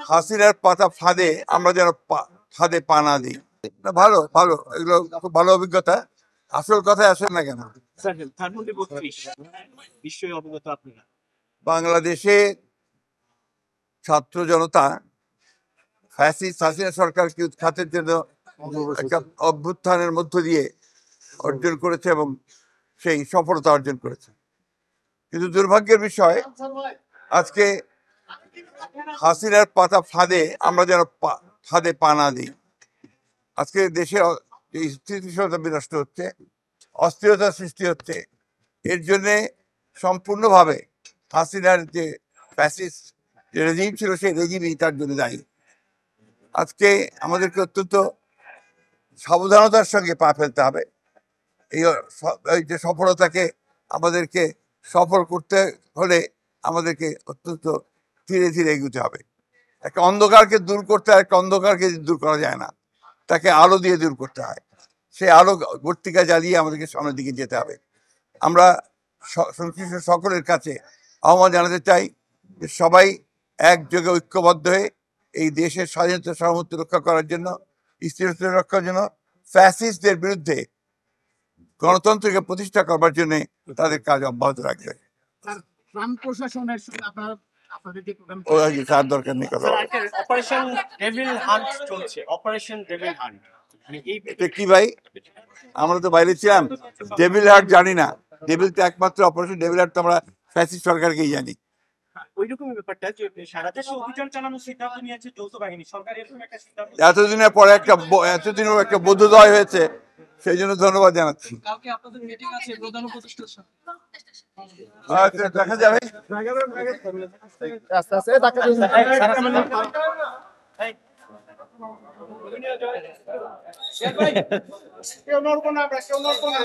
হাসিনার পাতা ফাঁদে আমরা যেন ফাঁদে পা না দিই। ভালো ভালো, এগুলো খুব ভালো অভিজ্ঞতা। আসল কথায় আসেন না কেন? বাংলাদেশে ছাত্র জনতা ফ্যাসিস্ট হাসিনা সরকারকে উৎখাতের জন্য একটা অভ্যুত্থানের মধ্য দিয়ে অর্জন করেছে এবং সেই সফলতা অর্জন করেছে। কিন্তু দুর্ভাগ্যের বিষয়, আজকে হাসিনার পাতা ফাঁদে আমরা যেন ফাঁদে পা না দিই। আজকে দেশে স্থিতিশীলতা বিনষ্ট হচ্ছে, অস্থিরতা সৃষ্টি হচ্ছে। এর জন্যে সম্পূর্ণভাবে হাসিনার যে ফ্যাসিস্ট যে রেজিম ছিল, সেই রেজিমই তার জন্য দায়ী। আজকে আমাদেরকে অত্যন্ত সাবধানতার সঙ্গে পা ফেলতে হবে। এই যে সফলতাকে আমাদেরকে সফল করতে হলে আমাদেরকে অত্যন্ত ধীরে ধীরে এগোতে হবে। একটা অন্ধকারকে দূর করতে হয়, একটা অন্ধকারকে দূর করা যায় না, তাকে আলো দিয়ে দূর করতে হয়। সেই আলো বর্তিকা জ্বালিয়ে আমাদেরকে সামনের দিকে যেতে হবে। আমরা সংশ্লিষ্ট সকলের কাছে আহ্বান জানাতে চাই যে সবাই একযোগে ঐক্যবদ্ধ হয়ে এই দেশের স্বাধীনতা সার্বভৌমত্ব রক্ষা করার জন্য, স্থিরতা রক্ষার জন্য, ফ্যাসিস্টদের বিরুদ্ধে গণতন্ত্রকে প্রতিষ্ঠা করবার জন্য তাদের কাজ অব্যাহত রাখবে। দরকার নেই কথা। কি ভাই, আমরা তো বাইরে ছিলাম, ডেভিল হার্ট জানি না। ডেভিল তো একমাত্র অপারেশন ডেভিল হার্ট তো আমরা ফ্যাসিস্ট সরকারকেই জানি। এতদিনের পরে এতদিনের একটা বোধোদয় হয়েছে, সেই জন্য ধন্যবাদ জানাচ্ছি। দেখা যাবে। কেউ নড়বো না, আমরা কেউ নড়বো না।